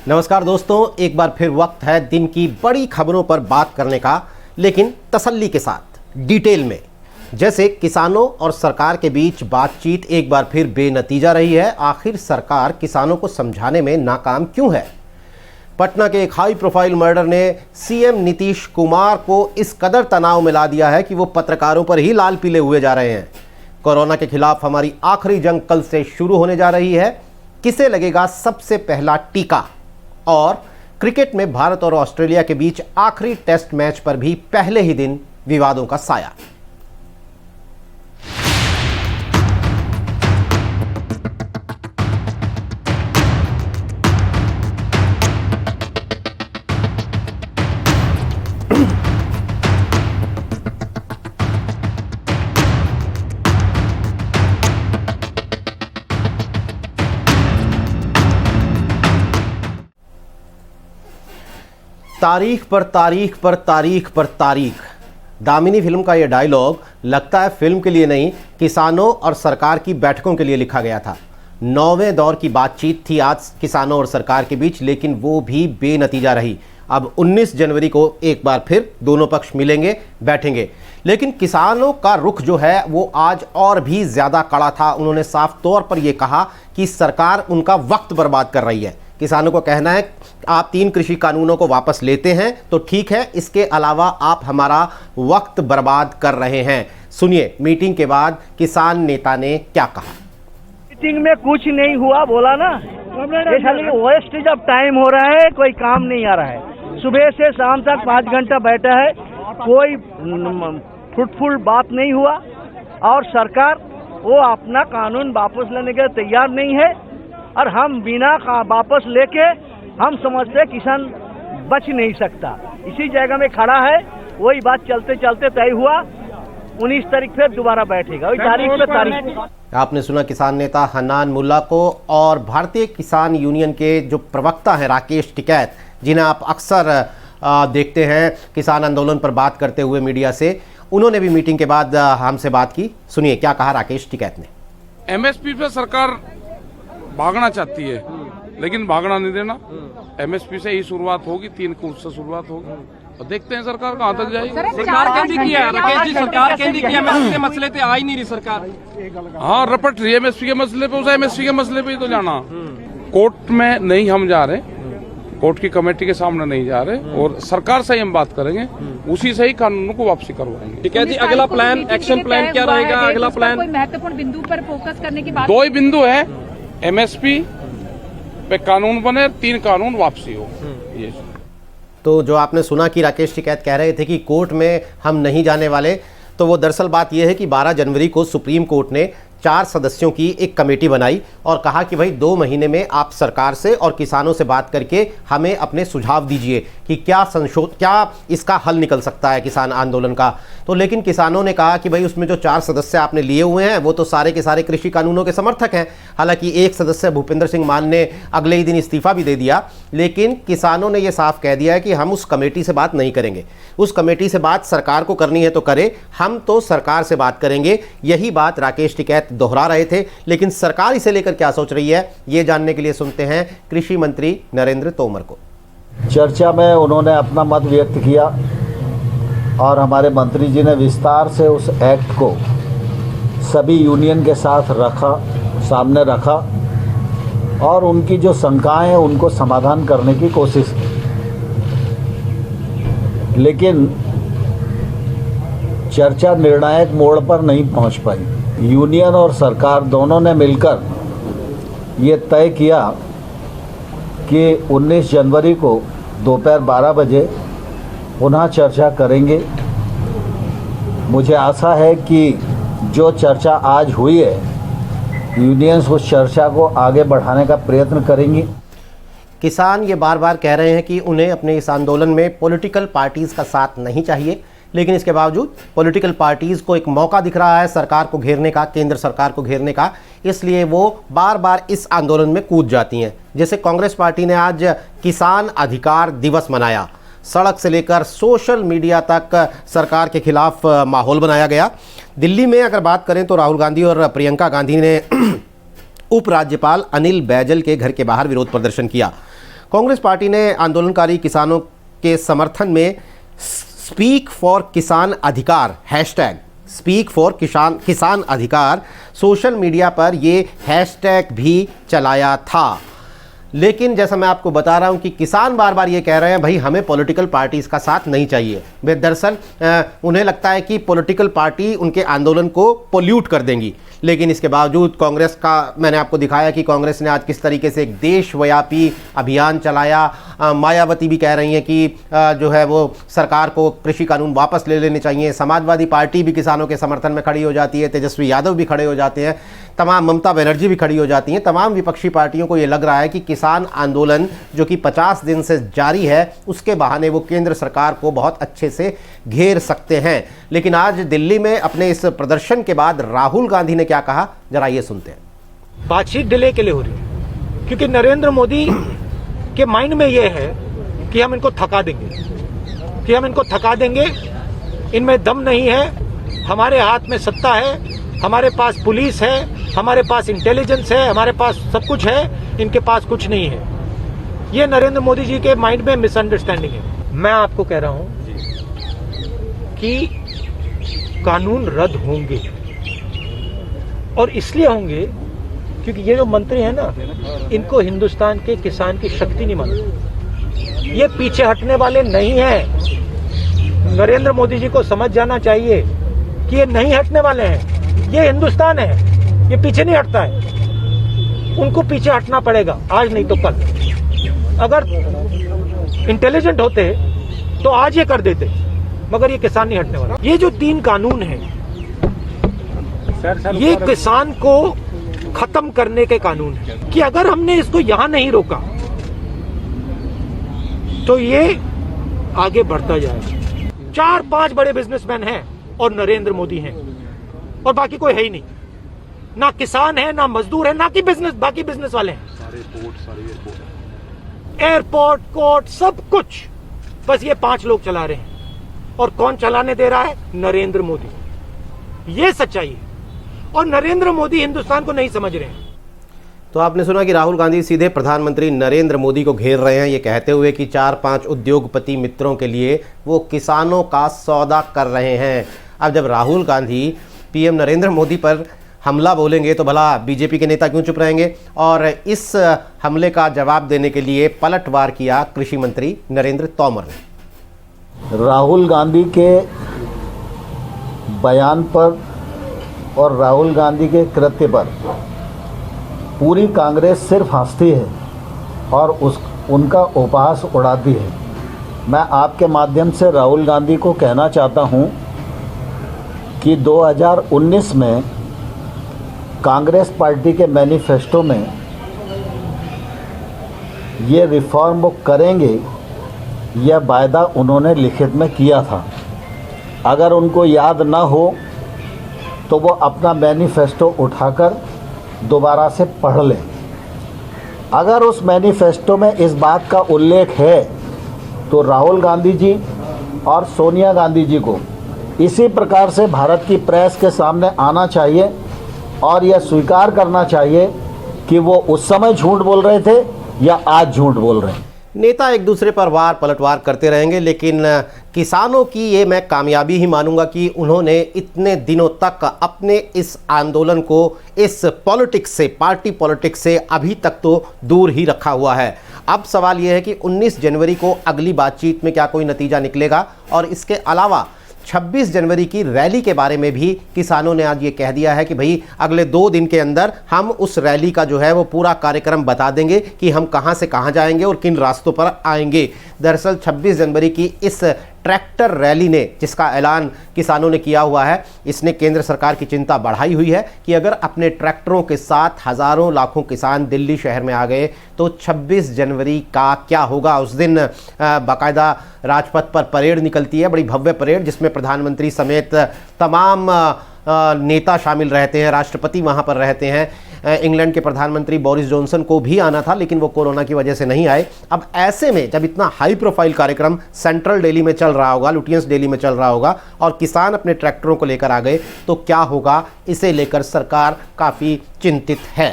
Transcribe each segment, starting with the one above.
नमस्कार दोस्तों, एक बार फिर वक्त है दिन की बड़ी खबरों पर बात करने का, लेकिन तसल्ली के साथ, डिटेल में। जैसे किसानों और सरकार के बीच बातचीत एक बार फिर बेनतीजा रही है। आखिर सरकार किसानों को समझाने में नाकाम क्यों है? पटना के एक हाई प्रोफाइल मर्डर ने सीएम नीतीश कुमार को इस कदर तनाव में ला दिया है कि वो पत्रकारों पर ही लाल पीले हुए जा रहे हैं। कोरोना के खिलाफ हमारी आखिरी जंग कल से शुरू होने जा रही है। किसे लगेगा सबसे पहला टीका? और क्रिकेट में भारत और ऑस्ट्रेलिया के बीच आखिरी टेस्ट मैच पर भी पहले ही दिन विवादों का साया। तारीख पर तारीख पर तारीख पर तारीख, दामिनी फिल्म का यह डायलॉग लगता है फिल्म के लिए नहीं, किसानों और सरकार की बैठकों के लिए लिखा गया था। 9वें दौर की बातचीत थी आज किसानों और सरकार के बीच, लेकिन वो भी बेनतीजा रही। अब 19 जनवरी को एक बार फिर दोनों पक्ष मिलेंगे, बैठेंगे, लेकिन किसानों का रुख जो है वो आज और भी ज़्यादा कड़ा था। उन्होंने साफ तौर पर यह कहा कि सरकार उनका वक्त बर्बाद कर रही है। किसानों को कहना है आप 3 कृषि कानूनों को वापस लेते हैं तो ठीक है, इसके अलावा आप हमारा वक्त बर्बाद कर रहे हैं। सुनिए मीटिंग के बाद किसान नेता ने क्या कहा। मीटिंग में कुछ नहीं हुआ, बोला ना, ये खाली वेस्टेज ऑफ टाइम हो रहा है, कोई काम नहीं आ रहा है। सुबह से शाम तक 5 घंटा बैठा है, कोई फ्रूटफुल बात नहीं हुआ और सरकार वो अपना कानून वापस लेने के तैयार नहीं है। और हम बिना वापस लेके हम समझते किसान बच नहीं सकता, इसी जगह में खड़ा है। वही बात चलते चलते तय हुआ 19 तारीख फिर दोबारा बैठेगा, वही तारीख। आपने सुना किसान नेता हन्नान मुल्ला को, और भारतीय किसान यूनियन के जो प्रवक्ता हैं राकेश टिकैत, जिन्हें आप अक्सर देखते हैं किसान आंदोलन पर बात करते हुए मीडिया से, उन्होंने भी मीटिंग के बाद हमसे बात की। सुनिए क्या कहा राकेश टिकैत ने। एमएसपी पे सरकार भागना चाहती है, लेकिन भागना नहीं देना। एमएसपी से ही शुरुआत होगी, 3 कूच से शुरुआत होगी, और देखते हैं सरकार कहाँ तक जाएगी। सरकार केंद्रीय किया है राकेश जी, सरकार केंद्रीय किया, एमएसपी के मसले पे आ ही नहीं रही सरकार। हाँ, रपट रही है एमएसपी के मसले पे, उस एमएसपी के मसले पे ही तो जाना। कोर्ट में नहीं हम जा रहे, कोर्ट की कमेटी के सामने नहीं जा रहे, और सरकार से ही हम बात करेंगे, उसी से ही कानूनों को वापसी करवाएंगे। ठीक है जी, अगला प्लान, एक्शन प्लान क्या रहेगा? अगला प्लान कोई महत्वपूर्ण बिंदु पर फोकस करने की बात? 2 ही बिंदु है, एमएसपी पे कानून बने, 3 कानून वापसी हो। ये तो जो आपने सुना कि राकेश टिकैत कह रहे थे कि कोर्ट में हम नहीं जाने वाले, तो वो दरअसल बात यह है कि 12 जनवरी को सुप्रीम कोर्ट ने 4 सदस्यों की एक कमेटी बनाई और कहा कि भाई 2 महीने में आप सरकार से और किसानों से बात करके हमें अपने सुझाव दीजिए कि क्या इसका हल निकल सकता है किसान आंदोलन का। तो लेकिन किसानों ने कहा कि भाई उसमें जो 4 सदस्य आपने लिए हुए हैं वो तो सारे के सारे कृषि कानूनों के समर्थक हैं। हालांकि एक सदस्य भूपेंद्र सिंह मान ने अगले ही दिन इस्तीफा भी दे दिया, लेकिन किसानों ने यह साफ कह दिया है कि हम उस कमेटी से बात नहीं करेंगे। उस कमेटी से बात सरकार को करनी है तो करे, हम तो सरकार से बात करेंगे। यही बात राकेश टिकैत दोहरा रहे थे, लेकिन सरकार इसे लेकर क्या सोच रही है ये जानने के लिए सुनते हैं कृषि मंत्री नरेंद्र तोमर को। चर्चा में उन्होंने अपना मत व्यक्त किया और हमारे मंत्री जी ने विस्तार से उस एक्ट को सभी यूनियन के साथ सामने रखा और उनकी जो शंकाएं हैं उनको समाधान करने की कोशिश की। लेकिन चर्चा निर्णायक मोड़ पर नहीं पहुंच पाई। यूनियन और सरकार दोनों ने मिलकर ये तय किया कि 19 जनवरी को दोपहर 12 बजे पुनः चर्चा करेंगे। मुझे आशा है कि जो चर्चा आज हुई है, यूनियंस उस चर्चा को आगे बढ़ाने का प्रयत्न करेंगी। किसान ये बार बार कह रहे हैं कि उन्हें अपने इस आंदोलन में पॉलिटिकल पार्टीज़ का साथ नहीं चाहिए, लेकिन इसके बावजूद पॉलिटिकल पार्टीज़ को एक मौका दिख रहा है सरकार को घेरने का, केंद्र सरकार को घेरने का, इसलिए वो बार बार इस आंदोलन में कूद जाती हैं। जैसे कांग्रेस पार्टी ने आज किसान अधिकार दिवस मनाया, सड़क से लेकर सोशल मीडिया तक सरकार के खिलाफ माहौल बनाया गया। दिल्ली में अगर बात करें तो राहुल गांधी और प्रियंका गांधी ने उपराज्यपाल अनिल बैजल के घर के बाहर विरोध प्रदर्शन किया। कांग्रेस पार्टी ने आंदोलनकारी किसानों के समर्थन में स्पीक फॉर किसान अधिकार हैशटैग स्पीक फॉर किसान अधिकार सोशल मीडिया पर ये हैशटैग भी चलाया था। लेकिन जैसा मैं आपको बता रहा हूं कि किसान बार बार ये कह रहे हैं भाई हमें पॉलिटिकल पार्टीज़ का साथ नहीं चाहिए। वे दरअसल उन्हें लगता है कि पॉलिटिकल पार्टी उनके आंदोलन को पोल्यूट कर देंगी। लेकिन इसके बावजूद कांग्रेस का मैंने आपको दिखाया कि कांग्रेस ने आज किस तरीके से एक देशव्यापी अभियान चलाया। मायावती भी कह रही हैं कि जो है वो सरकार को कृषि कानून वापस ले लेने चाहिए। समाजवादी पार्टी भी किसानों के समर्थन में खड़ी हो जाती है। तेजस्वी यादव भी खड़े हो जाते हैं। तमाम ममता बनर्जी भी खड़ी हो जाती हैं। तमाम विपक्षी पार्टियों को ये लग रहा है कि किसान आंदोलन जो कि 50 दिन से जारी है उसके बहाने वो केंद्र सरकार को बहुत अच्छे से घेर सकते हैं। लेकिन आज दिल्ली में अपने इस प्रदर्शन के बाद राहुल गांधी ने क्या कहा, जरा ये सुनते हैं। बातचीत डिले के लिए हो रही है क्योंकि नरेंद्र मोदी के माइंड में ये है कि हम इनको थका देंगे, इनमें दम नहीं है। हमारे हाथ में सत्ता है, हमारे पास पुलिस है, हमारे पास इंटेलिजेंस है, हमारे पास सब कुछ है, इनके पास कुछ नहीं है। ये नरेंद्र मोदी जी के माइंड में मिसअंडरस्टैंडिंग है। मैं आपको कह रहा हूं कि कानून रद्द होंगे और इसलिए होंगे क्योंकि ये जो मंत्री हैं ना, इनको हिंदुस्तान के किसान की शक्ति नहीं मानते। ये पीछे हटने वाले नहीं हैं। नरेंद्र मोदी जी को समझ जाना चाहिए कि ये नहीं हटने वाले हैं। ये हिंदुस्तान है, ये पीछे नहीं हटता है। उनको पीछे हटना पड़ेगा, आज नहीं तो कल। अगर इंटेलिजेंट होते तो आज ये कर देते, मगर ये किसान नहीं हटने वाला। ये जो 3 कानून हैं, ये किसान को खत्म करने के कानून है कि अगर हमने इसको यहां नहीं रोका तो ये आगे बढ़ता जाएगा। 4-5 बड़े बिजनेसमैन हैं और नरेंद्र मोदी हैं और बाकी कोई है ही नहीं। ना किसान है, ना मजदूर है, ना कि बाकी बिजनेस वाले हैं। एयरपोर्ट, कोर्ट, सब कुछ बस ये 5 लोग चला रहे हैं। और कौन चलाने दे रहा है? नरेंद्र मोदी। ये सच्चाई है और नरेंद्र मोदी हिंदुस्तान को नहीं समझ रहे हैं। तो आपने सुना कि राहुल गांधी सीधे प्रधानमंत्री नरेंद्र मोदी को घेर रहे हैं, ये कहते हुए कि 4-5 उद्योगपति मित्रों के लिए वो किसानों का सौदा कर रहे हैं। अब जब राहुल गांधी पीएम नरेंद्र मोदी पर हमला बोलेंगे तो भला बीजेपी के नेता क्यों चुप रहेंगे? और इस हमले का जवाब देने के लिए पलटवार किया कृषि मंत्री नरेंद्र तोमर ने। राहुल गांधी के बयान पर और राहुल गांधी के कृत्य पर पूरी कांग्रेस सिर्फ हंसती है और उनका उपहास उड़ाती है। मैं आपके माध्यम से राहुल गांधी को कहना चाहता हूं कि 2019 में कांग्रेस पार्टी के मैनिफेस्टो में ये रिफॉर्म वो करेंगे, यह वायदा उन्होंने लिखित में किया था। अगर उनको याद ना हो तो वो अपना मैनिफेस्टो उठाकर दोबारा से पढ़ लें। अगर उस मैनिफेस्टो में इस बात का उल्लेख है तो राहुल गांधी जी और सोनिया गांधी जी को इसी प्रकार से भारत की प्रेस के सामने आना चाहिए और यह स्वीकार करना चाहिए कि वो उस समय झूठ बोल रहे थे या आज झूठ बोल रहे हैं। नेता एक दूसरे पर वार पलटवार करते रहेंगे, लेकिन किसानों की ये मैं कामयाबी ही मानूंगा कि उन्होंने इतने दिनों तक अपने इस आंदोलन को इस पॉलिटिक्स से, पार्टी पॉलिटिक्स से अभी तक तो दूर ही रखा हुआ है। अब सवाल ये है कि 19 जनवरी को अगली बातचीत में क्या कोई नतीजा निकलेगा। और इसके अलावा 26 जनवरी की रैली के बारे में भी किसानों ने आज ये कह दिया है कि भाई अगले 2 दिन के अंदर हम उस रैली का जो है वो पूरा कार्यक्रम बता देंगे कि हम कहां से कहां जाएंगे और किन रास्तों पर आएंगे। दरअसल 26 जनवरी की इस ट्रैक्टर रैली ने, जिसका ऐलान किसानों ने किया हुआ है, इसने केंद्र सरकार की चिंता बढ़ाई हुई है कि अगर अपने ट्रैक्टरों के साथ हज़ारों लाखों किसान दिल्ली शहर में आ गए तो 26 जनवरी का क्या होगा। उस दिन बाकायदा राजपथ पर परेड निकलती है, बड़ी भव्य परेड, जिसमें प्रधानमंत्री समेत तमाम नेता शामिल रहते हैं, राष्ट्रपति वहाँ पर रहते हैं। इंग्लैंड के प्रधानमंत्री बोरिस जॉनसन को भी आना था, लेकिन वो कोरोना की वजह से नहीं आए। अब ऐसे में जब इतना हाई प्रोफाइल कार्यक्रम सेंट्रल दिल्ली में चल रहा होगा, लुटियंस दिल्ली में चल रहा होगा, और किसान अपने ट्रैक्टरों को लेकर आ गए तो क्या होगा, इसे लेकर सरकार काफ़ी चिंतित है।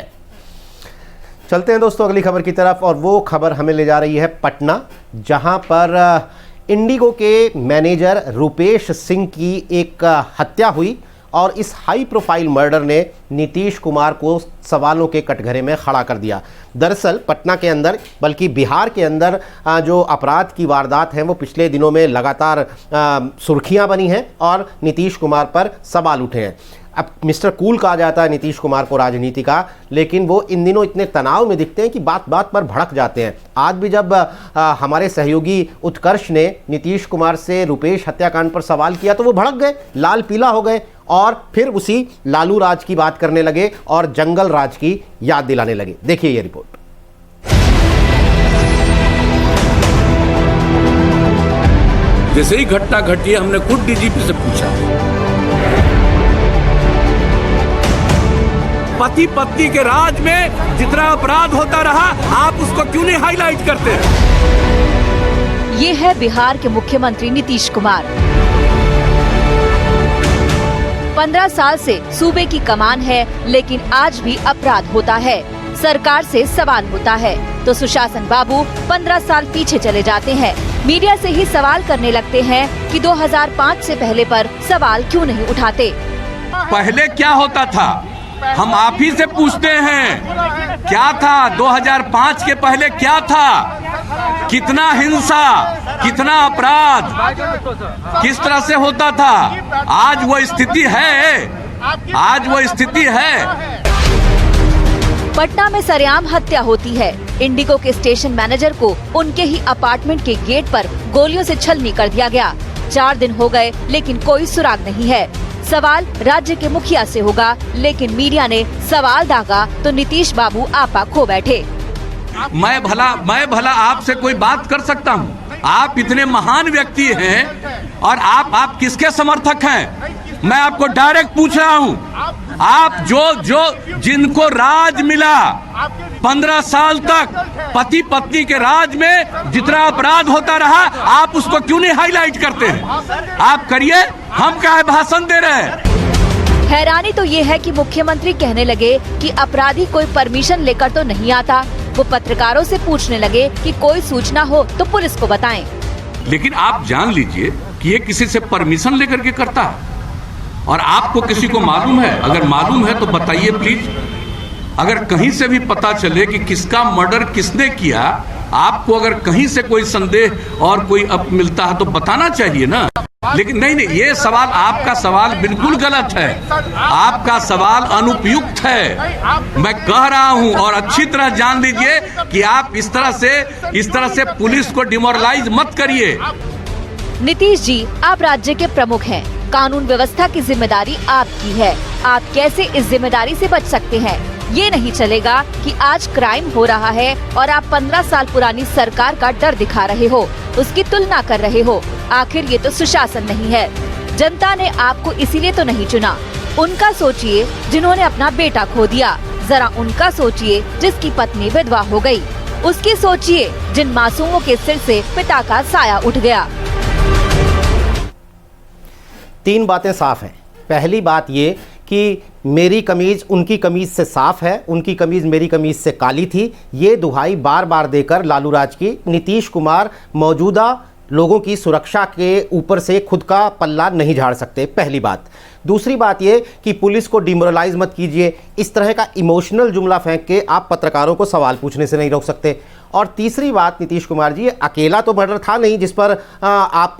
चलते हैं दोस्तों अगली खबर की तरफ, और वो खबर हमें ले जा रही है पटना, जहां पर इंडिगो के मैनेजर रुपेश सिंह की एक हत्या हुई और इस हाई प्रोफाइल मर्डर ने नीतीश कुमार को सवालों के कटघरे में खड़ा कर दिया। दरअसल पटना के अंदर, बल्कि बिहार के अंदर जो अपराध की वारदात हैं वो पिछले दिनों में लगातार सुर्खियां बनी हैं और नीतीश कुमार पर सवाल उठे हैं। अब मिस्टर कूल कहा जाता है नीतीश कुमार को राजनीति का, लेकिन वो इन दिनों इतने तनाव में दिखते हैं कि बात बात पर भड़क जाते हैं। आज भी जब हमारे सहयोगी उत्कर्ष ने नीतीश कुमार से रुपेश हत्याकांड पर सवाल किया तो वो भड़क गए, लाल पीला हो गए और फिर उसी लालू राज की बात करने लगे और जंगल राज की याद दिलाने लगे। देखिए ये रिपोर्ट। जैसे ही घटना घटी है हमने खुद डीजीपी से पूछा, पति पत्नी के राज में जितना अपराध होता रहा आप उसको क्यों नहीं हाईलाइट करते? ये है बिहार के मुख्यमंत्री नीतीश कुमार। 15 साल से सूबे की कमान है, लेकिन आज भी अपराध होता है, सरकार से सवाल होता है तो सुशासन बाबू 15 साल पीछे चले जाते हैं। मीडिया से ही सवाल करने लगते हैं कि 2005 से पहले पर सवाल क्यों नहीं उठाते। पहले क्या होता था हम आप ही से पूछते हैं, क्या था 2005 के पहले क्या था? कितना हिंसा, कितना अपराध किस तरह से होता था? आज वो स्थिति है, आज वो स्थिति है। पटना में सरेआम हत्या होती है। इंडिगो के स्टेशन मैनेजर को उनके ही अपार्टमेंट के गेट पर गोलियों से छलनी कर दिया गया। 4 दिन हो गए लेकिन कोई सुराग नहीं है। सवाल राज्य के मुखिया से होगा, लेकिन मीडिया ने सवाल दागा तो नीतीश बाबू आपा खो बैठे। मैं भला आपसे कोई बात कर सकता हूँ? आप इतने महान व्यक्ति हैं और आप किसके समर्थक हैं? मैं आपको डायरेक्ट पूछ रहा हूँ। आप जो जिनको राज मिला 15 साल तक, पति पत्नी के राज में जितना अपराध होता रहा, आप उसको क्यों नहीं हाईलाइट करते हैं? आप करिए, हम क्या भाषण दे रहे हैं। हैरानी तो ये है कि मुख्यमंत्री कहने लगे कि अपराधी कोई परमिशन लेकर तो नहीं आता। वो पत्रकारों से पूछने लगे कि कोई सूचना हो तो पुलिस को बताएं। लेकिन आप जान लीजिए कि ये किसी से परमिशन लेकर के करता है, और आपको किसी को मालूम है? अगर मालूम है तो बताइए प्लीज। अगर कहीं से भी पता चले कि किसका मर्डर किसने किया, आपको अगर कहीं से कोई संदेह और कोई अप मिलता है तो बताना चाहिए ना। लेकिन नहीं, ये सवाल, आपका सवाल बिल्कुल गलत है, आपका सवाल अनुपयुक्त है। मैं कह रहा हूं और अच्छी तरह जान लीजिए कि आप इस तरह से पुलिस को डिमोरलाइज मत करिए। नीतीश जी, आप राज्य के प्रमुख हैं, कानून व्यवस्था की जिम्मेदारी आपकी है। आप कैसे इस जिम्मेदारी से बच सकते हैं? ये नहीं चलेगा कि आज क्राइम हो रहा है और आप 15 साल पुरानी सरकार का डर दिखा रहे हो, उसकी तुलना कर रहे हो। आखिर ये तो सुशासन नहीं है। जनता ने आपको इसीलिए तो नहीं चुना। उनका सोचिए जिन्होंने अपना बेटा खो दिया, जरा उनका सोचिए जिसकी पत्नी विधवा हो गई, उसकी सोचिए जिन मासूमों के सिर से पिता का साया उठ गया। 3 बातें साफ हैं। पहली बात ये कि मेरी कमीज उनकी कमीज से साफ है, उनकी कमीज मेरी कमीज से काली थी। ये दुहाई बार बार देकर लालू राज की नीतीश कुमार मौजूदा लोगों की सुरक्षा के ऊपर से खुद का पल्ला नहीं झाड़ सकते, पहली बात। दूसरी बात ये कि पुलिस को डिमोरलाइज मत कीजिए। इस तरह का इमोशनल जुमला फेंक के आप पत्रकारों को सवाल पूछने से नहीं रोक सकते। और तीसरी बात, नीतीश कुमार जी, अकेला तो मर्डर था नहीं जिस पर आप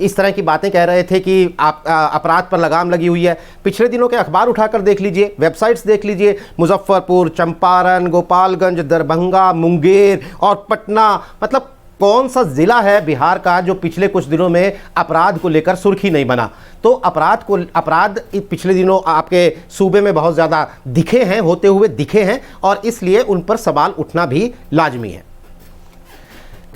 इस तरह की बातें कह रहे थे कि आप अपराध पर लगाम लगी हुई है। पिछले दिनों के अखबार उठाकर देख लीजिए, वेबसाइट्स देख लीजिए, मुजफ्फरपुर, चंपारण, गोपालगंज, दरभंगा, मुंगेर और पटना, मतलब कौन सा जिला है बिहार का जो पिछले कुछ दिनों में अपराध को लेकर सुर्खी नहीं बना? तो अपराध पिछले दिनों आपके सूबे में बहुत ज़्यादा दिखे हैं, होते हुए दिखे हैं, और इसलिए उन पर सवाल उठना भी लाजमी है।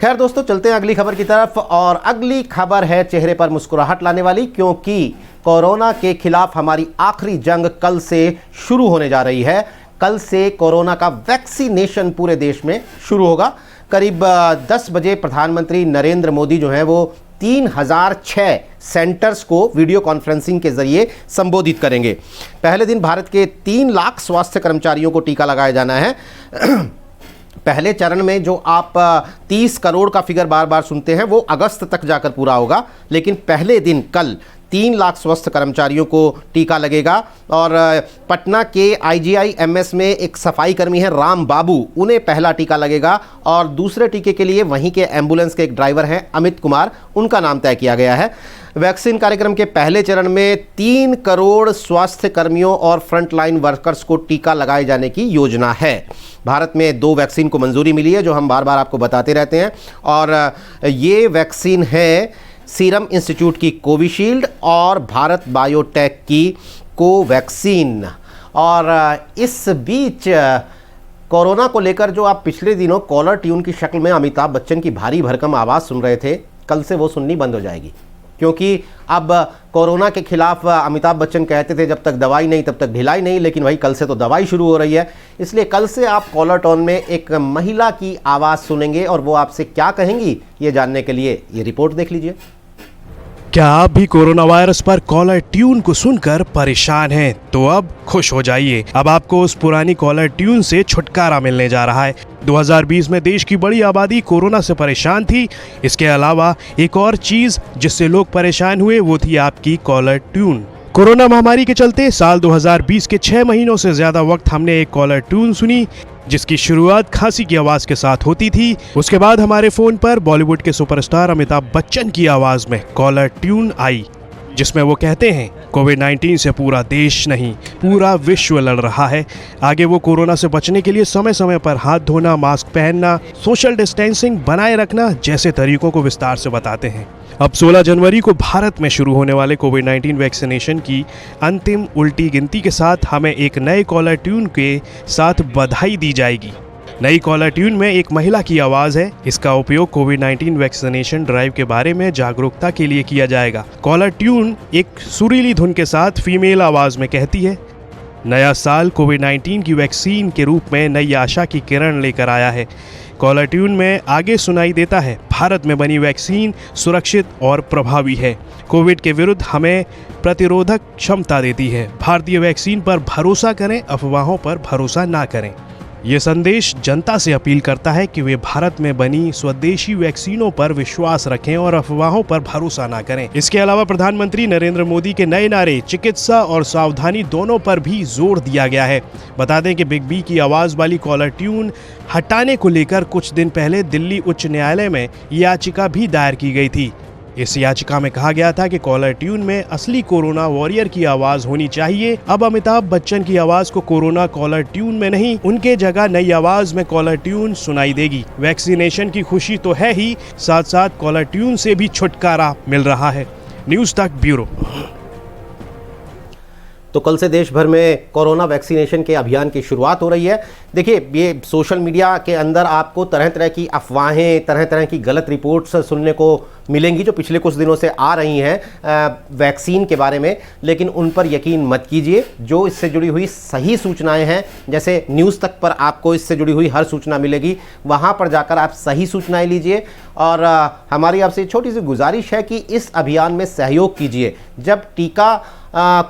खैर दोस्तों, चलते हैं अगली खबर की तरफ, और अगली खबर है चेहरे पर मुस्कुराहट लाने वाली, क्योंकि कोरोना के खिलाफ हमारी आखिरी जंग कल से शुरू होने जा रही है। कल से कोरोना का वैक्सीनेशन पूरे देश में शुरू होगा। करीब 10 बजे प्रधानमंत्री नरेंद्र मोदी जो हैं वो 3006 सेंटर्स को वीडियो कॉन्फ्रेंसिंग के जरिए संबोधित करेंगे। पहले दिन भारत के 3 लाख स्वास्थ्य कर्मचारियों को टीका लगाया जाना है। पहले चरण में जो आप 30 करोड़ का फिगर बार बार सुनते हैं वो अगस्त तक जाकर पूरा होगा, लेकिन पहले दिन कल 3 लाख स्वास्थ्य कर्मचारियों को टीका लगेगा। और पटना के IGIMS में एक सफाई कर्मी है राम बाबू, उन्हें पहला टीका लगेगा और दूसरे टीके के लिए वहीं के एम्बुलेंस के एक ड्राइवर हैं अमित कुमार, उनका नाम तय किया गया है। वैक्सीन कार्यक्रम के पहले चरण में 3 करोड़ स्वास्थ्य कर्मियों और फ्रंटलाइन वर्कर्स को टीका लगाए जाने की योजना है। भारत में 2 वैक्सीन को मंजूरी मिली है, जो हम बार बार आपको बताते रहते हैं, और ये वैक्सीन है सीरम इंस्टीट्यूट की कोविशील्ड और भारत बायोटेक की कोवैक्सीन। और इस बीच कोरोना को लेकर जो आप पिछले दिनों कॉलर ट्यून की शक्ल में अमिताभ बच्चन की भारी भरकम आवाज़ सुन रहे थे, कल से वो सुननी बंद हो जाएगी, क्योंकि अब कोरोना के खिलाफ अमिताभ बच्चन कहते थे जब तक दवाई नहीं तब तक ढिलाई नहीं, लेकिन भाई कल से तो दवाई शुरू हो रही है। इसलिए कल से आप कॉलर टोन में एक महिला की आवाज़ सुनेंगे और वो आपसे क्या कहेंगी, ये जानने के लिए ये रिपोर्ट देख लीजिए। क्या आप भी कोरोना वायरस पर कॉलर ट्यून को सुनकर परेशान हैं? तो अब खुश हो जाइए, अब आपको उस पुरानी कॉलर ट्यून से छुटकारा मिलने जा रहा है। 2020 में देश की बड़ी आबादी कोरोना से परेशान थी। इसके अलावा एक और चीज जिससे लोग परेशान हुए वो थी आपकी कॉलर ट्यून। कोरोना महामारी के चलते साल 2020 के 6 महीनों से ज्यादा वक्त हमने एक कॉलर ट्यून सुनी, जिसकी शुरुआत खांसी की आवाज के साथ होती थी। उसके बाद हमारे फोन पर बॉलीवुड के सुपरस्टार अमिताभ बच्चन की आवाज में कॉलर ट्यून आई, जिसमें वो कहते हैं कोविड-19 से पूरा देश नहीं पूरा विश्व लड़ रहा है। आगे वो कोरोना से बचने के लिए समय समय पर हाथ धोना, मास्क पहनना, सोशल डिस्टेंसिंग बनाए रखना जैसे तरीकों को विस्तार से बताते हैं। अब 16 जनवरी को भारत में शुरू होने वाले कोविड-19 वैक्सीनेशन की अंतिम उल्टी गिनती के साथ हमें एक नए कॉलर ट्यून के साथ बधाई दी जाएगी। नई कॉलर ट्यून में एक महिला की आवाज़ है। इसका उपयोग कोविड-19 वैक्सीनेशन ड्राइव के बारे में जागरूकता के लिए किया जाएगा। कॉलर ट्यून एक सुरीली धुन के साथ फीमेल आवाज़ में कहती है, नया साल कोविड-19 की वैक्सीन के रूप में नई आशा की किरण लेकर आया है। कॉलर ट्यून में आगे सुनाई देता है, भारत में बनी वैक्सीन सुरक्षित और प्रभावी है, कोविड के विरुद्ध हमें प्रतिरोधक क्षमता देती है। भारतीय वैक्सीन पर भरोसा करें, अफवाहों पर भरोसा ना करें। ये संदेश जनता से अपील करता है कि वे भारत में बनी स्वदेशी वैक्सीनों पर विश्वास रखें और अफवाहों पर भरोसा ना करें। इसके अलावा प्रधानमंत्री नरेंद्र मोदी के नए नारे चिकित्सा और सावधानी दोनों पर भी जोर दिया गया है। बता दें कि बिग बी की आवाज़ वाली कॉलर ट्यून हटाने को लेकर कुछ दिन पहले दिल्ली उच्च न्यायालय में याचिका भी दायर की गई थी। इस याचिका में कहा गया था कि कॉलर ट्यून में असली कोरोना वॉरियर की आवाज होनी चाहिए। अब अमिताभ बच्चन की आवाज को कोरोना कॉलर ट्यून में नहीं, उनके जगह नई आवाज में कॉलर ट्यून सुनाई देगी। वैक्सीनेशन की खुशी तो है ही, साथ साथ कॉलर ट्यून से भी छुटकारा मिल रहा है। न्यूज तक ब्यूरो। तो कल से देश भर में कोरोना वैक्सीनेशन के अभियान की शुरुआत हो रही है। देखिए, ये सोशल मीडिया के अंदर आपको तरह तरह की अफवाहें, तरह तरह की गलत रिपोर्ट्स सुनने को मिलेंगी जो पिछले कुछ दिनों से आ रही हैं वैक्सीन के बारे में, लेकिन उन पर यकीन मत कीजिए। जो इससे जुड़ी हुई सही सूचनाएं हैं, जैसे न्यूज़ तक पर आपको इससे जुड़ी हुई हर सूचना मिलेगी, वहां पर जाकर आप सही सूचनाएं लीजिए। और हमारी आपसे छोटी सी गुजारिश है कि इस अभियान में सहयोग कीजिए। जब टीका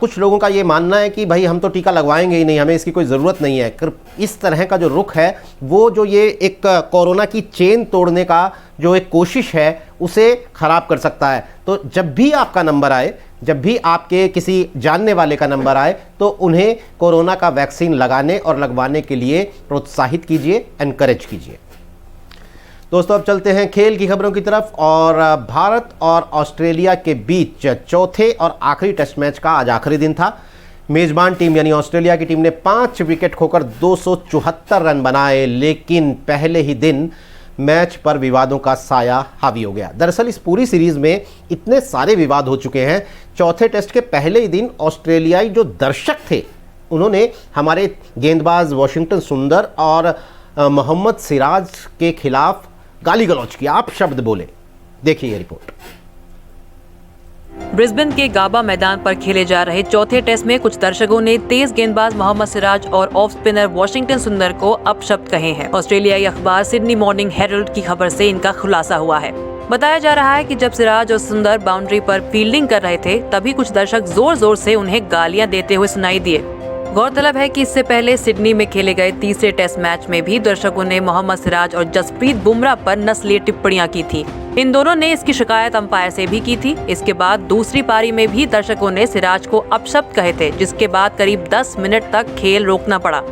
कुछ लोगों का ये मानना है कि भाई हम तो टीका लगवाएंगे ही नहीं, हमें इसकी कोई ज़रूरत नहीं है, इस तरह का जो रुख है वो जो ये एक कोरोना की चेन तोड़ने का जो एक कोशिश है उसे ख़राब कर सकता है। तो जब भी आपका नंबर आए, जब भी आपके किसी जानने वाले का नंबर आए, तो उन्हें कोरोना का वैक्सीन लगाने और लगवाने के लिए प्रोत्साहित कीजिए, एनकरेज कीजिए। दोस्तों, अब चलते हैं खेल की खबरों की तरफ। और भारत और ऑस्ट्रेलिया के बीच चौथे और आखिरी टेस्ट मैच का आज आखिरी दिन था। मेजबान टीम यानी ऑस्ट्रेलिया की टीम ने 5 विकेट खोकर 274 रन बनाए, लेकिन पहले ही दिन मैच पर विवादों का साया हावी हो गया। दरअसल इस पूरी सीरीज में इतने सारे विवाद हो चुके हैं, चौथे टेस्ट के पहले ही दिन ऑस्ट्रेलियाई जो दर्शक थे उन्होंने हमारे गेंदबाज वॉशिंगटन सुंदर और मोहम्मद सिराज के खिलाफ गाली गलौज की, आप शब्द बोले। देखिए ये रिपोर्ट। ब्रिस्बेन के गाबा मैदान पर खेले जा रहे चौथे टेस्ट में कुछ दर्शकों ने तेज गेंदबाज मोहम्मद सिराज और ऑफ स्पिनर वॉशिंगटन सुंदर को अपशब्द कहे हैं। ऑस्ट्रेलियाई अखबार सिडनी मॉर्निंग हेरल्ड की खबर से इनका खुलासा हुआ है। बताया जा रहा है कि जब सिराज और सुंदर बाउंड्री पर फील्डिंग कर रहे थे तभी कुछ दर्शक जोर जोर से उन्हें गालियां देते हुए सुनाई दिए। गौरतलब है कि इससे पहले सिडनी में खेले गए तीसरे टेस्ट मैच में भी दर्शकों ने मोहम्मद सिराज और जसप्रीत बुमराह पर नस्लीय टिप्पणियां की थी। इन दोनों ने इसकी शिकायत अंपायर से भी की थी। इसके बाद दूसरी पारी में भी दर्शकों ने सिराज को अपशब्द कहे थे, जिसके बाद करीब 10 मिनट तक खेल रोकना पड़ा।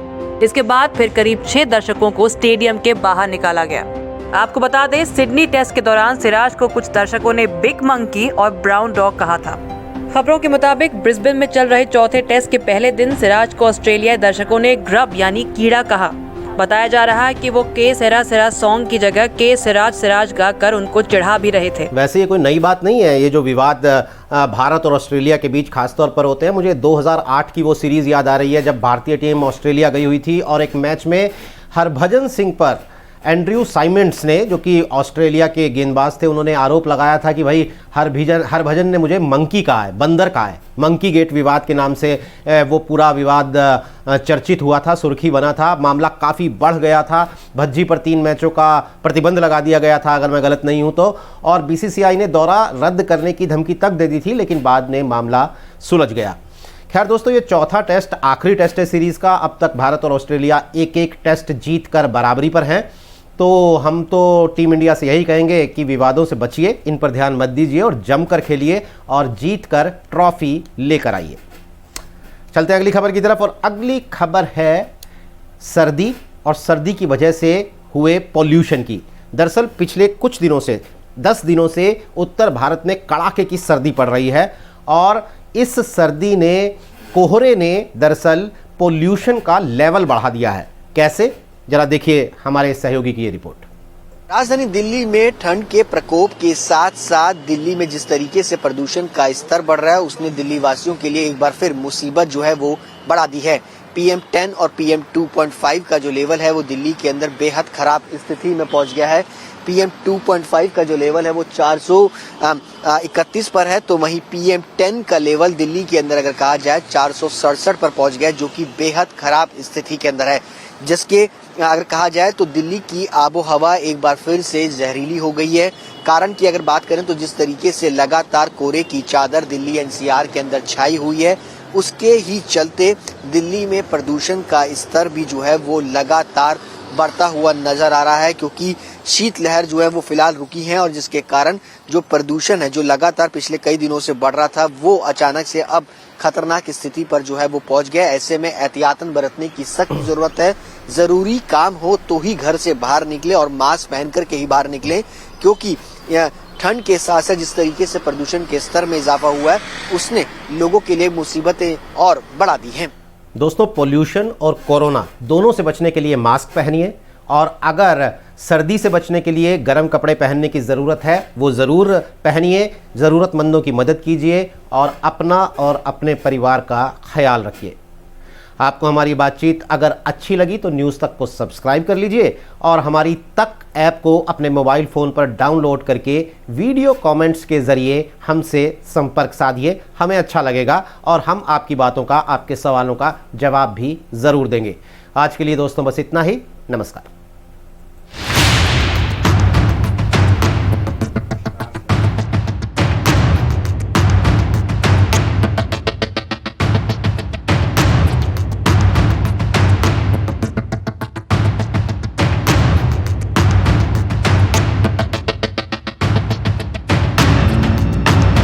इसके बाद फिर करीब 6 दर्शकों को स्टेडियम के बाहर निकाला गया। आपको बता दें, सिडनी टेस्ट के दौरान सिराज को कुछ दर्शकों ने बिग मंकी और ब्राउन डॉग कहा था। खबरों के मुताबिक ब्रिस्बेन में चल रहे चौथे टेस्ट के पहले दिन सिराज को ऑस्ट्रेलियाई दर्शकों ने ग्रब यानी कीड़ा कहा। बताया जा रहा है कि वो के सेरा सेरा सॉन्ग की जगह के सिराज सिराज गाकर उनको चिढ़ा भी रहे थे। वैसे ये कोई नई बात नहीं है, ये जो विवाद भारत और ऑस्ट्रेलिया के बीच खासतौर पर होते हैं। मुझे 2008 की वो सीरीज़ याद आ रही है जब भारतीय टीम ऑस्ट्रेलिया गई हुई थी और एक मैच में हरभजन सिंह पर एंड्रयू साइमंड्स ने, जो कि ऑस्ट्रेलिया के गेंदबाज थे, उन्होंने आरोप लगाया था कि भाई हरभजन ने मुझे मंकी कहा है, बंदर कहा है। मंकी गेट विवाद के नाम से वो पूरा विवाद चर्चित हुआ था, सुर्खी बना था, मामला काफ़ी बढ़ गया था। भज्जी पर 3 मैचों का प्रतिबंध लगा दिया गया था अगर मैं गलत नहीं हूँ तो, और बीसीसीआई ने दौरा रद्द करने की धमकी तक दे दी थी, लेकिन बाद में मामला सुलझ गया। खैर दोस्तों, ये चौथा टेस्ट आखिरी टेस्ट है सीरीज़ का। अब तक भारत और ऑस्ट्रेलिया एक टेस्ट जीत कर बराबरी पर हैं। तो हम तो टीम इंडिया से यही कहेंगे कि विवादों से बचिए, इन पर ध्यान मत दीजिए और जमकर खेलिए और जीत कर ट्रॉफी लेकर आइए। चलते हैं अगली खबर की तरफ, और अगली खबर है सर्दी और सर्दी की वजह से हुए पॉल्यूशन की। दरअसल पिछले कुछ दिनों से 10 दिनों से उत्तर भारत में कड़ाके की सर्दी पड़ रही है और इस सर्दी ने, कोहरे ने दरअसल पॉल्यूशन का लेवल बढ़ा दिया है। कैसे, जरा देखिए हमारे सहयोगी की ये रिपोर्ट। राजधानी दिल्ली में ठंड के प्रकोप के साथ साथ दिल्ली में जिस तरीके से प्रदूषण का स्तर बढ़ रहा है उसने दिल्ली वासियों के लिए एक बार फिर मुसीबत जो है वो बढ़ा दी है। PM10 और PM2.5 का जो लेवल है वो दिल्ली के अंदर बेहद खराब स्थिति में पहुंच गया है। PM2.5 का जो लेवल है वो 431 पर है, तो वहीं PM10 का लेवल दिल्ली के अंदर अगर कहा जाए 467 पर पहुंच गया, जो कि बेहद खराब स्थिति के अंदर है। जिसके अगर कहा जाए तो दिल्ली की आबो हवा एक बार फिर से जहरीली हो गई है। कारण की अगर बात करें तो जिस तरीके से लगातार कोहरे की चादर दिल्ली NCR के अंदर छाई हुई है, उसके ही चलते दिल्ली में प्रदूषण का स्तर भी जो है वो लगातार बढ़ता हुआ नजर आ रहा है, क्योंकि शीतलहर जो है वो फिलहाल रुकी है और जिसके कारण जो प्रदूषण है जो लगातार पिछले कई दिनों से बढ़ रहा था वो अचानक से अब खतरनाक स्थिति पर जो है वो पहुंच गया। ऐसे में एहतियातन बरतने की सख्त जरूरत है। जरूरी काम हो तो ही घर से बाहर निकले और मास्क पहन करके ही बाहर निकले, क्योंकि ठंड के साथ साथ जिस तरीके से प्रदूषण के स्तर में इजाफा हुआ है उसने लोगों के लिए मुसीबतें और बढ़ा दी हैं। दोस्तों, पोल्यूशन और कोरोना दोनों से बचने के लिए मास्क पहनिए, और अगर सर्दी से बचने के लिए गर्म कपड़े पहनने की ज़रूरत है वो ज़रूर पहनिए। ज़रूरतमंदों की मदद कीजिए और अपना और अपने परिवार का ख्याल रखिए। आपको हमारी बातचीत अगर अच्छी लगी तो न्यूज़ तक को सब्सक्राइब कर लीजिए और हमारी तक ऐप को अपने मोबाइल फ़ोन पर डाउनलोड करके वीडियो कमेंट्स के ज़रिए हमसे संपर्क साधिए। हमें अच्छा लगेगा और हम आपकी बातों का, आपके सवालों का जवाब भी ज़रूर देंगे। आज के लिए दोस्तों बस इतना ही। नमस्कार।